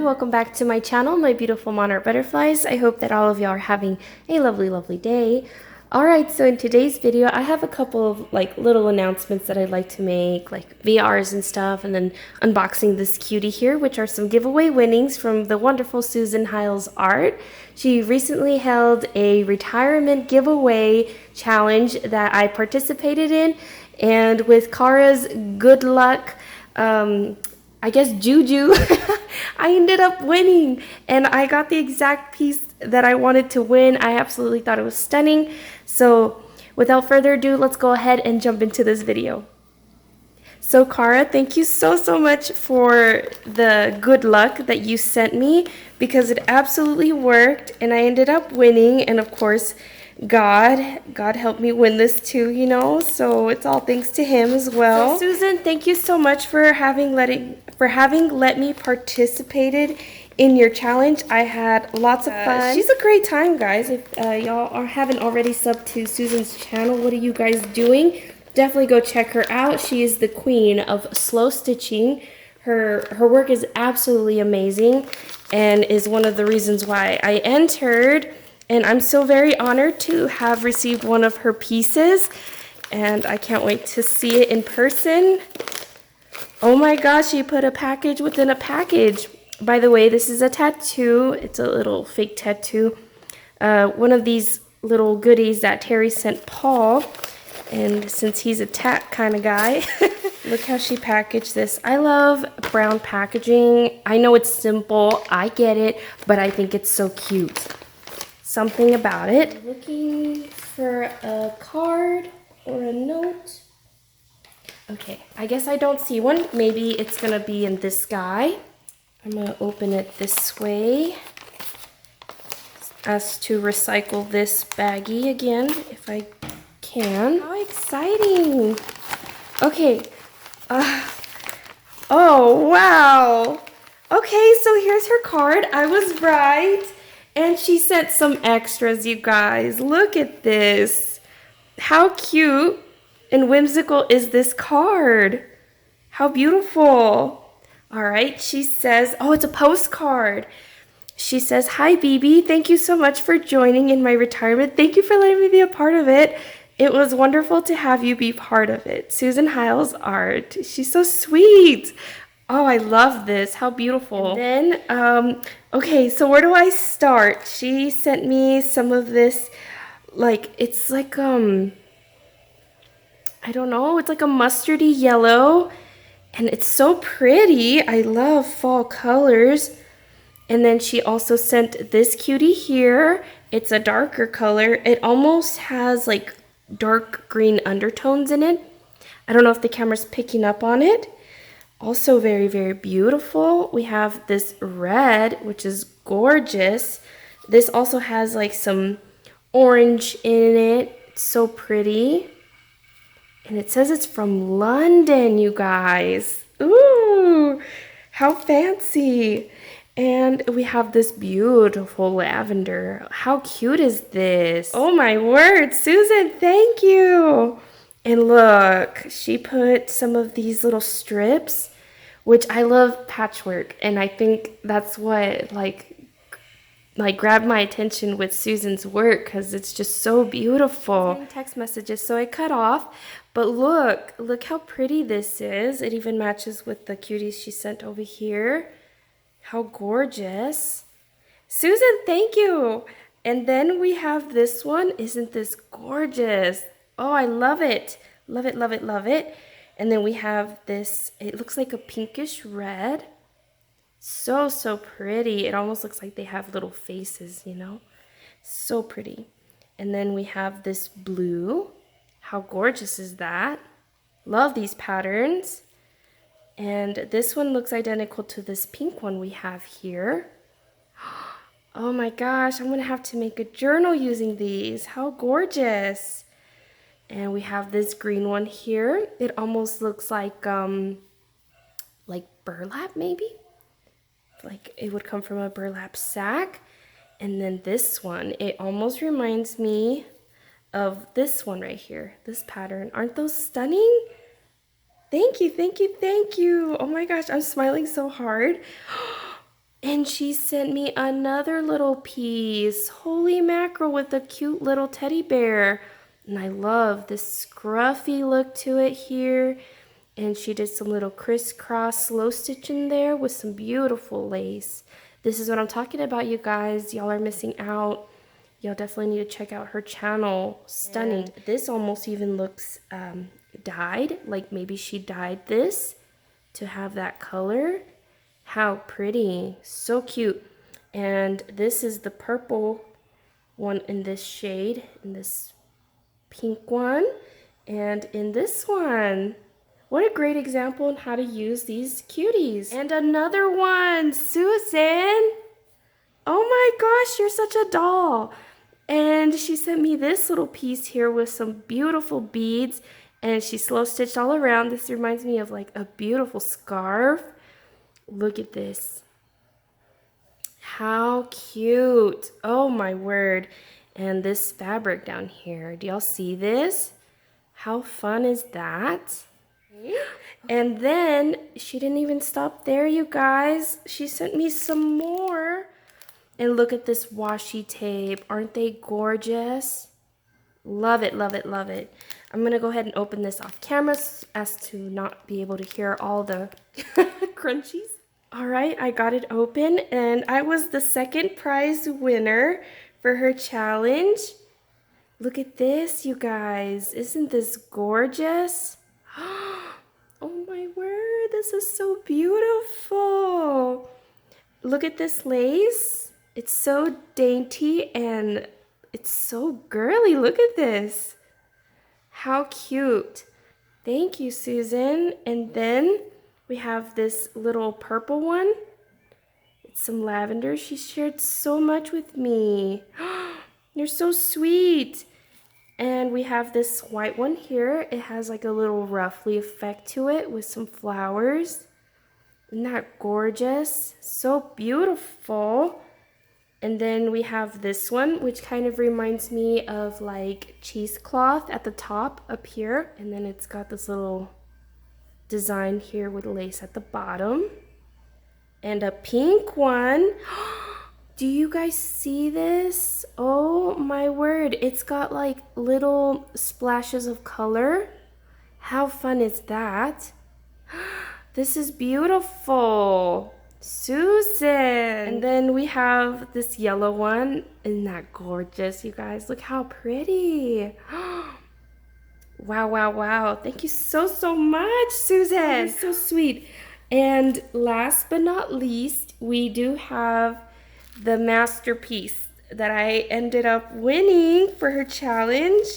welcome back to my channel, my beautiful monarch butterflies. I hope that all of y'all are having a lovely day. Alright, so in today's video, I have a couple of little announcements that I'd like to make, like VRs and stuff, and then unboxing this cutie here, which are some giveaway winnings from the wonderful Susan Hiles art. She recently held a retirement giveaway challenge that I participated in, and with Kara's good luck, I guess juju, I ended up winning, and I got the exact piece that I wanted to win. I absolutely thought it was stunning. So without further ado, let's go ahead and jump into this video. So Kara, thank you so much for the good luck that you sent me, because it absolutely worked and I ended up winning. And of course, God helped me win this too, you know, so it's all thanks to him as well. So Susan, thank you so much for having let me participated in your challenge. I had lots of fun. She's a great time, guys. If y'all haven't already subbed to Susan's channel, what are you guys doing? Definitely go check her out. She is the queen of slow stitching. Her work is absolutely amazing and is one of the reasons why I entered. And I'm so very honored to have received one of her pieces. And I can't wait to see it in person. Oh my gosh, she put a package within a package. By the way, this is a tattoo. It's a little fake tattoo. One of these little goodies that Terry sent Paul. And since he's a tat kind of guy, look how she packaged this. I love brown packaging. I know it's simple, I get it, but I think it's so cute. Something about it. Looking for a card or a note. Okay, I guess I don't see one. Maybe it's gonna be in this guy. I'm gonna open it this way as to recycle this baggie again if I can. How exciting! Okay. Oh wow. Okay, so here's her card. I was right. And she sent some extras, you guys. Look at this. How cute and whimsical is this card? How beautiful. All right, she says, oh, it's a postcard. She says, hi, BB. Thank you so much for joining in my retirement. Thank you for letting me be a part of it. It was wonderful to have you be part of it. Susan Hiles art. She's so sweet. Oh, I love this. How beautiful. And then, okay, so where do I start? She sent me some of this, it's like, I don't know, it's like a mustardy yellow, and it's so pretty. I love fall colors. And then she also sent this cutie here. It's a darker color. It almost has like dark green undertones in it. I don't know if the camera's picking up on it. Also very beautiful. We have this red, which is gorgeous. This also has like some orange in it. It's so pretty. And it says it's from London, you guys. Ooh, how fancy. And we have this beautiful lavender. How cute is this? Oh my word, Susan, thank you. And look, she put some of these little strips, which I love patchwork. And I think that's what like grabbed my attention with Susan's work, because it's just so beautiful. Text messages, so I cut off. But look how pretty this is. It even matches with the cuties she sent over here. How gorgeous. Susan, thank you. And then we have this one. Isn't this gorgeous? Oh, I love it. Love it. And then we have this, it looks like a pinkish red. So pretty. It almost looks like they have little faces, you know? So pretty. And then we have this blue. How gorgeous is that? Love these patterns. And this one looks identical to this pink one we have here. Oh my gosh, I'm gonna have to make a journal using these. How gorgeous. And we have this green one here. It almost looks like burlap maybe? Like it would come from a burlap sack. And then this one, it almost reminds me of this one right here, this pattern. Aren't those stunning? Thank you. Oh my gosh, I'm smiling so hard. And she sent me another little piece. Holy mackerel, with a cute little teddy bear. And I love this scruffy look to it here. And she did some little crisscross slow stitch in there with some beautiful lace. This is what I'm talking about, you guys. Y'all are missing out. Y'all definitely need to check out her channel. Stunning. And this almost even looks dyed. Like maybe she dyed this to have that color. How pretty. So cute. And this is the purple one in this shade, in this pink one, and in this one. What a great example on how to use these cuties. And another one, Susan. Oh my gosh, you're such a doll. And she sent me this little piece here with some beautiful beads, and she slow stitched all around. This reminds me of like a beautiful scarf. Look at this. How cute. Oh my word. And this fabric down here. Do y'all see this? How fun is that? And then she didn't even stop there, you guys. She sent me some more. And look at this washi tape. Aren't they gorgeous? Love it, love it, love it. I'm going to go ahead and open this off camera as to not be able to hear all the crunchies. All right, I got it open, and I was the second prize winner for her challenge. Look at this, you guys. Isn't this gorgeous? Oh my word, this is so beautiful. Look at this lace. It's so dainty and it's so girly. Look at this. How cute. Thank you, Susan. And then we have this little purple one. It's some lavender. She shared so much with me. You're so sweet. And we have this white one here. It has like a little ruffly effect to it with some flowers. Isn't that gorgeous? So beautiful. And then we have this one, which kind of reminds me of like cheesecloth at the top up here. And then it's got this little design here with lace at the bottom. And a pink one. Do you guys see this? Oh my word. It's got like little splashes of color. How fun is that? This is beautiful. Susan. And then we have this yellow one. Isn't that gorgeous, you guys? Look how pretty. Wow, wow, wow. Thank you so, so much, Susan. You're so sweet. And last but not least, we do have the masterpiece that I ended up winning for her challenge.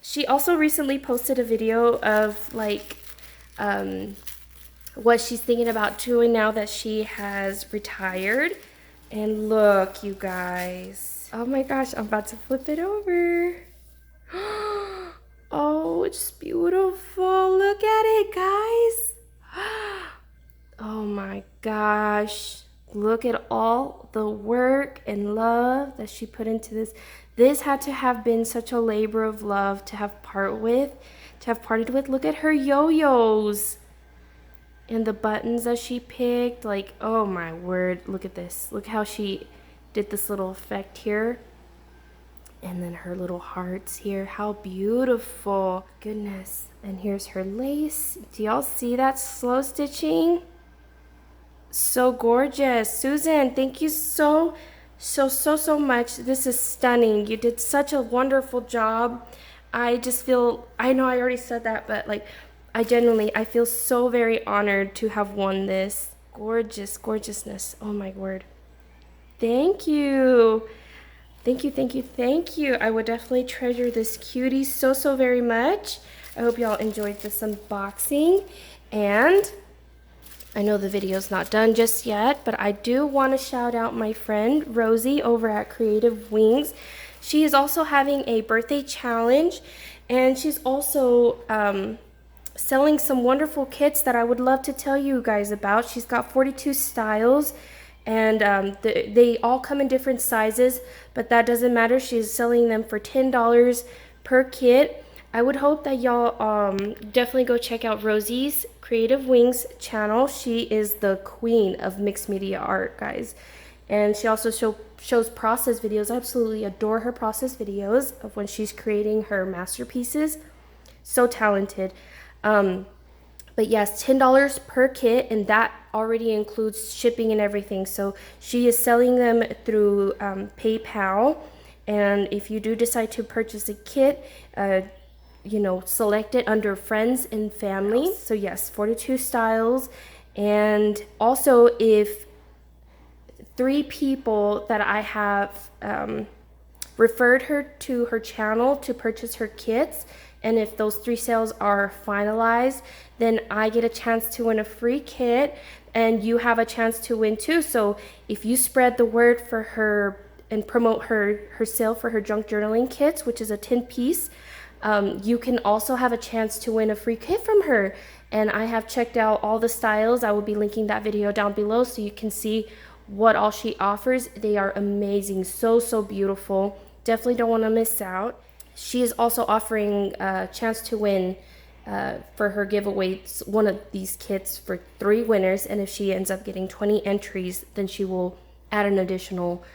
She also recently posted a video of like what she's thinking about doing now that she has retired. And look, you guys. Oh my gosh, I'm about to flip it over. Oh, it's beautiful. Look at it, guys. Oh my gosh. Look at all the work and love that she put into this. This had to have been such a labor of love to have parted with. Look at her yo-yos and the buttons that she picked. Like, oh my word, look at this. Look how she did this little effect here. And then her little hearts here. How beautiful. Goodness. And here's her lace. Do y'all see that slow stitching? So gorgeous. Susan, thank you so much. This is stunning. You did such a wonderful job. I just feel, I know I already said that, but like, I feel so very honored to have won this. Gorgeousness. Oh my word. Thank you. Thank you. I would definitely treasure this cutie so very much. I hope y'all enjoyed this unboxing. And I know the video's not done just yet, but I do want to shout out my friend Rosie over at Creative Wings. She is also having a birthday challenge, and she's also selling some wonderful kits that I would love to tell you guys about. She's got 42 styles, and they all come in different sizes, but that doesn't matter. She's selling them for $10 per kit. I would hope that y'all definitely go check out Rosie's Creative Wings channel. She is the queen of mixed media art, guys. And she also shows process videos. I absolutely adore her process videos of when she's creating her masterpieces. So talented. But yes, $10 per kit, and that already includes shipping and everything. So she is selling them through PayPal. And if you do decide to purchase a kit, select it under friends and family. So yes, 42 styles. And also, if 3 people that I have referred her to her channel to purchase her kits, and if those 3 sales are finalized, then I get a chance to win a free kit, and you have a chance to win too. So if you spread the word for her and promote her sale for her junk journaling kits, which is a 10-piece, you can also have a chance to win a free kit from her. And I have checked out all the styles. I will be linking that video down below so you can see what all she offers. They are amazing, so beautiful. Definitely don't want to miss out. She is also offering a chance to win for her giveaways, one of these kits for 3 winners, and if she ends up getting 20 entries, then she will add an additional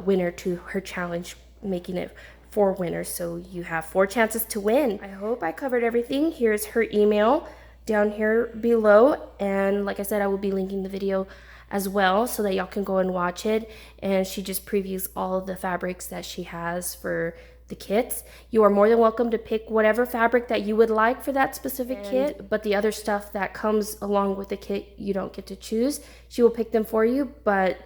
winner to her challenge, making it 4 winners. So you have 4 chances to win. I hope I covered everything. Here's her email down here below, and like I said, I will be linking the video as well so that y'all can go and watch it. And she just previews all of the fabrics that she has for the kits. You are more than welcome to pick whatever fabric that you would like for that specific kit, but the other stuff that comes along with the kit, you don't get to choose. She will pick them for you, but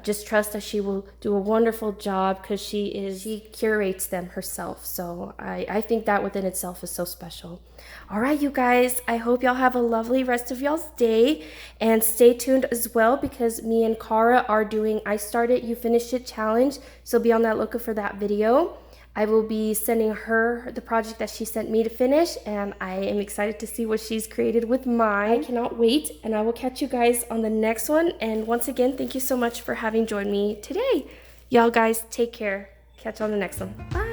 just trust that she will do a wonderful job because she curates them herself. So I think that within itself is so special. All right, you guys, I hope y'all have a lovely rest of y'all's day, and stay tuned as well because me and Cara are doing I Started, You Finished It challenge. So be on that lookout for that video. I will be sending her the project that she sent me to finish, and I am excited to see what she's created with mine. I cannot wait, and I will catch you guys on the next one. And once again, thank you so much for having joined me today. Y'all guys, take care. Catch you on the next one. Bye.